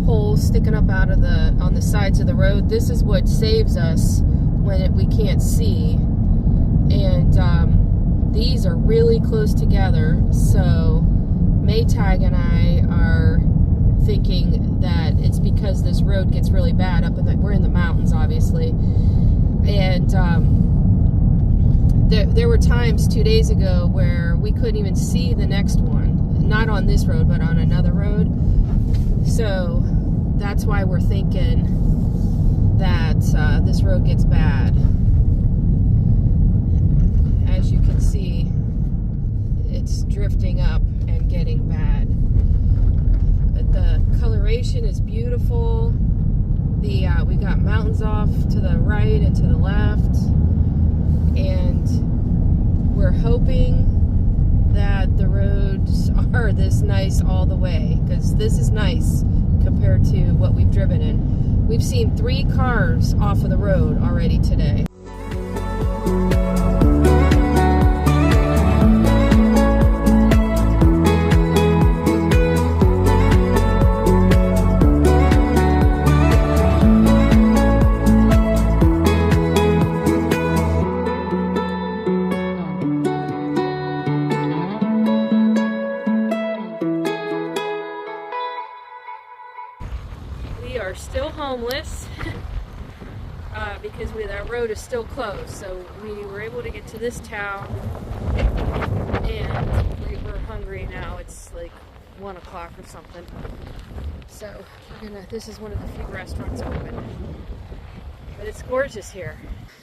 poles sticking up out of on the sides of the road. This is what saves us when we can't see. And these are really close together, so Maytag and I are thinking that it's because this road gets really bad up in we're in the mountains, obviously. And there were times 2 days ago where we couldn't even see the next one, not on this road, but on another road. So that's why we're thinking that this road gets bad. As you can see, it's drifting up and getting bad. The coloration is beautiful. We got mountains off to the right and to the left, and we're hoping that the roads are this nice all the way, because this is nice compared to what we've driven in. We've seen 3 cars off of the road already today. We are still homeless because our road is still closed. So we were able to get to this town, and we're hungry now. It's like 1 o'clock or something. So this is one of the few restaurants open. But it's gorgeous here.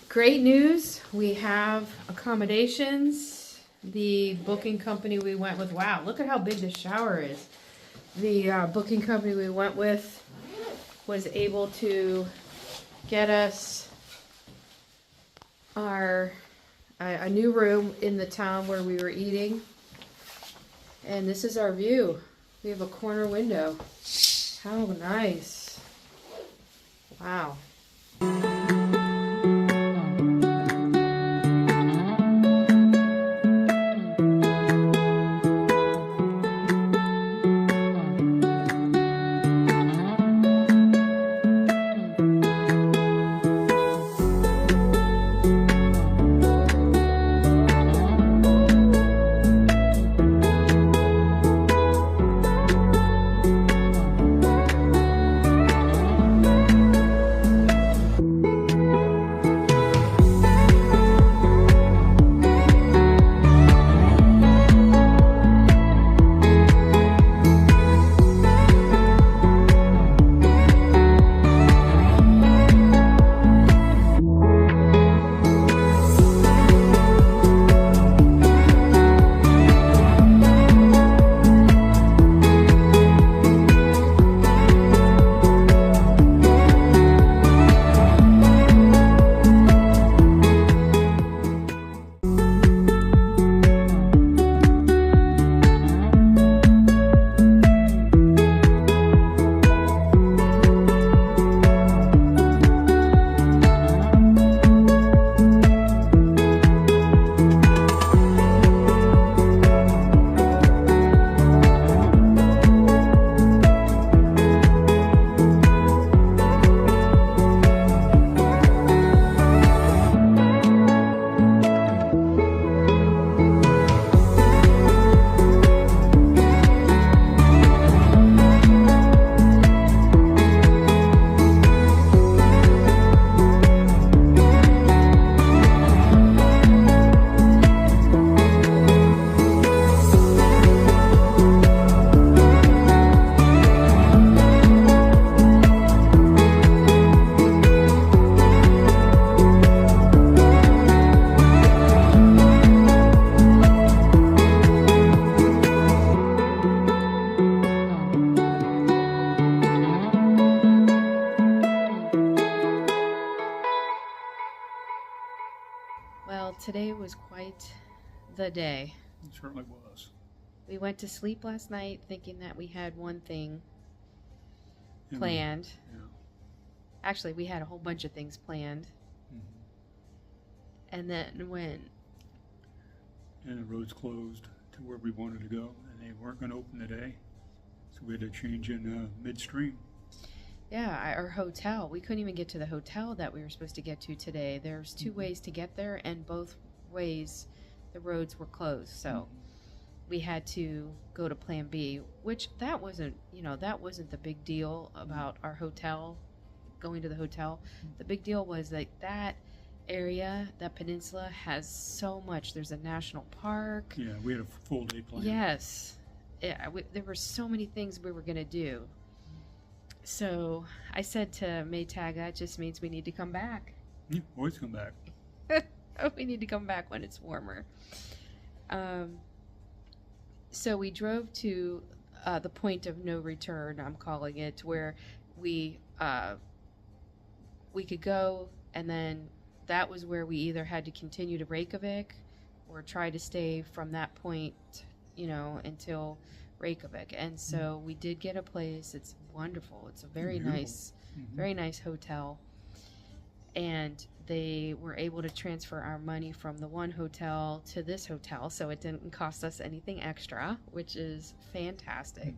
Great news, we have accommodations. The booking company we went with, wow, look at how big the shower is. The booking company we went with was able to get us a new room in the town where we were eating. And this is our view. We have a corner window. How nice. Wow. Well, today was quite the day. It certainly was. We went to sleep last night thinking that we had one thing planned. Yeah. Actually, we had a whole bunch of things planned. Mm-hmm. And then when... And the roads closed to where we wanted to go, and they weren't going to open today. So we had to change in midstream. Yeah, our hotel. We couldn't even get to the hotel that we were supposed to get to today. There's two ways to get there, and both ways the roads were closed. So we had to go to Plan B, which that wasn't, that wasn't the big deal about our hotel, going to the hotel. The big deal was like that area, that peninsula has so much. There's a national park. Yeah, we had a full day plan. Yes. Yeah, there were so many things we were going to do. So I said to Maytag, that just means we need to come back. Yeah, always come back. We need to come back when it's warmer. So we drove to the point of no return, I'm calling it, where we could go, and then that was where we either had to continue to Reykjavik or try to stay from that point, until Reykjavik. And so we did get a place. It's wonderful. It's a very nice, very nice hotel. And they were able to transfer our money from the one hotel to this hotel, so it didn't cost us anything extra, which is fantastic.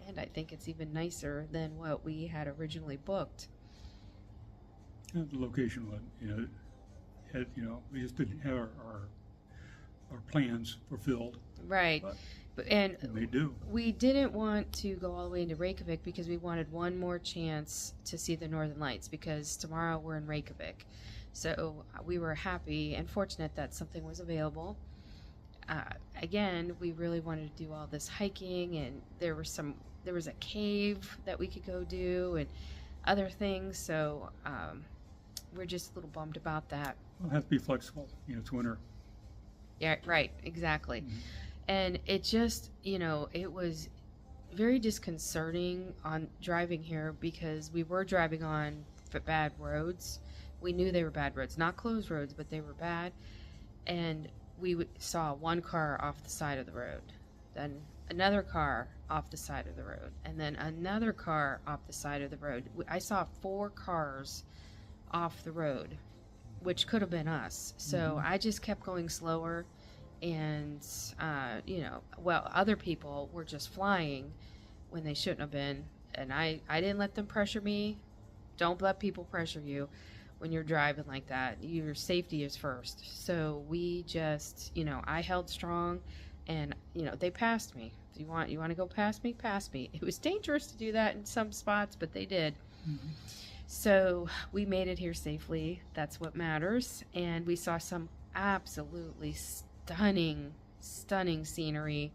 And I think it's even nicer than what we had originally booked. The location, we just didn't have our plans fulfilled. Right. And they do. We didn't want to go all the way into Reykjavik because we wanted one more chance to see the Northern Lights, because tomorrow we're in Reykjavik. So we were happy and fortunate that something was available. Again, we really wanted to do all this hiking, and there was a cave that we could go do and other things. So we're just a little bummed about that. We'll have to be flexible. It's winter. Yeah, right. Exactly. And it just, it was very disconcerting on driving here, because we were driving on bad roads. We knew they were bad roads, not closed roads, but they were bad. And we saw one car off the side of the road, then another car off the side of the road, and then another car off the side of the road. I saw 4 cars off the road, which could have been us. So I just kept going slower. And, other people were just flying when they shouldn't have been. And I didn't let them pressure me. Don't let people pressure you when you're driving like that. Your safety is first. So we just, I held strong, and, they passed me. You want to go past me? Pass me. It was dangerous to do that in some spots, but they did. So we made it here safely. That's what matters. And we saw some absolutely stunning scenery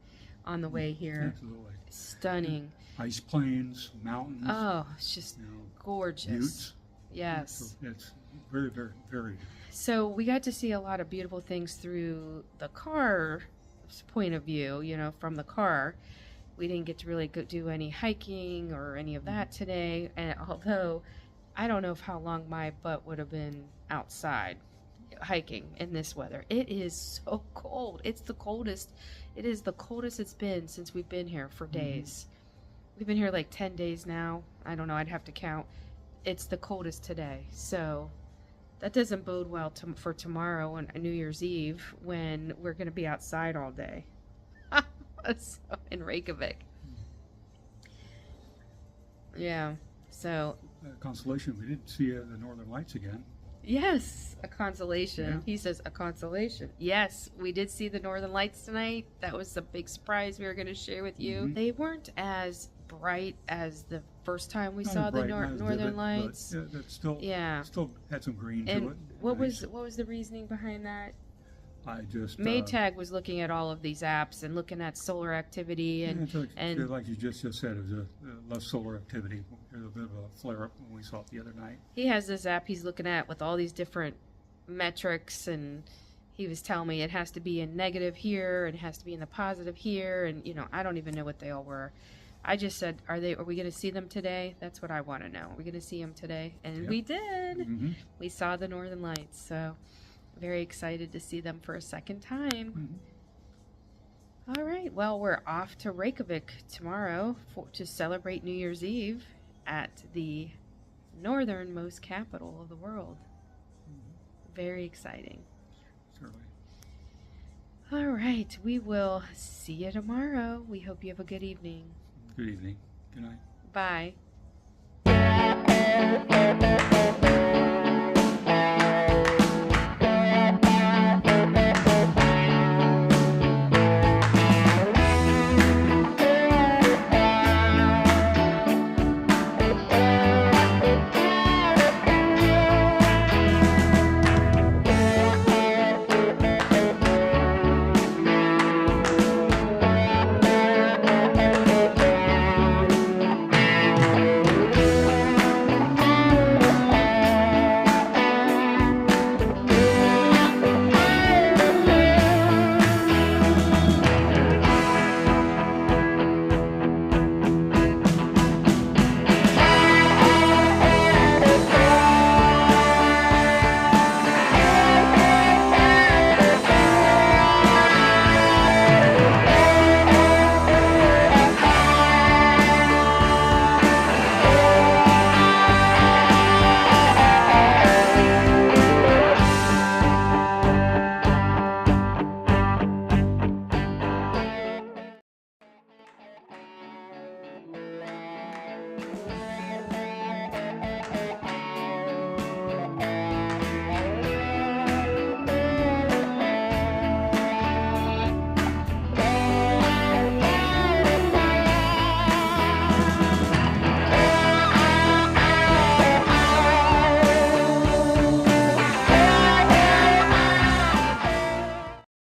on the way here. Absolutely. Stunning. Ice plains, mountains. Oh, it's just gorgeous. Buttes. Yes. So it's very, very, very. So we got to see a lot of beautiful things through the car's point of view, from the car. We didn't get to really do any hiking or any of that today. And although I don't know how long my butt would have been outside hiking in this weather. It is so cold. It's the coldest. It is the coldest it's been since we've been here for days. We've been here like 10 days now. I don't know. I'd have to count. It's the coldest today. So that doesn't bode well for tomorrow on New Year's Eve, when we're going to be outside all day. So, in Reykjavik. Yeah. So. Consolation, we didn't see the Northern Lights again. Yes, a consolation. Yeah. He says a consolation. Yes, we did see the Northern Lights tonight. That was a big surprise we were going to share with you. They weren't as bright as the first time we saw the Northern Lights. But, that still had some green to it. What was the reasoning behind that? I just Maytag was looking at all of these apps and looking at solar activity and like you just said, it was less solar activity. There was a bit of a flare up when we saw it the other night. He has this app he's looking at with all these different metrics, and he was telling me it has to be in negative here and it has to be in the positive here, and I don't even know what they all were. I just said, are we going to see them today? That's what I want to know. Are we going to see them today? And we did. We saw the Northern Lights, so very excited to see them for a second time. All right, well, we're off to Reykjavik tomorrow to celebrate New Year's Eve at the northernmost capital of the world. Very exciting. Certainly. All right, we will see you tomorrow. We hope you have a good evening. Good evening. Good night. Bye.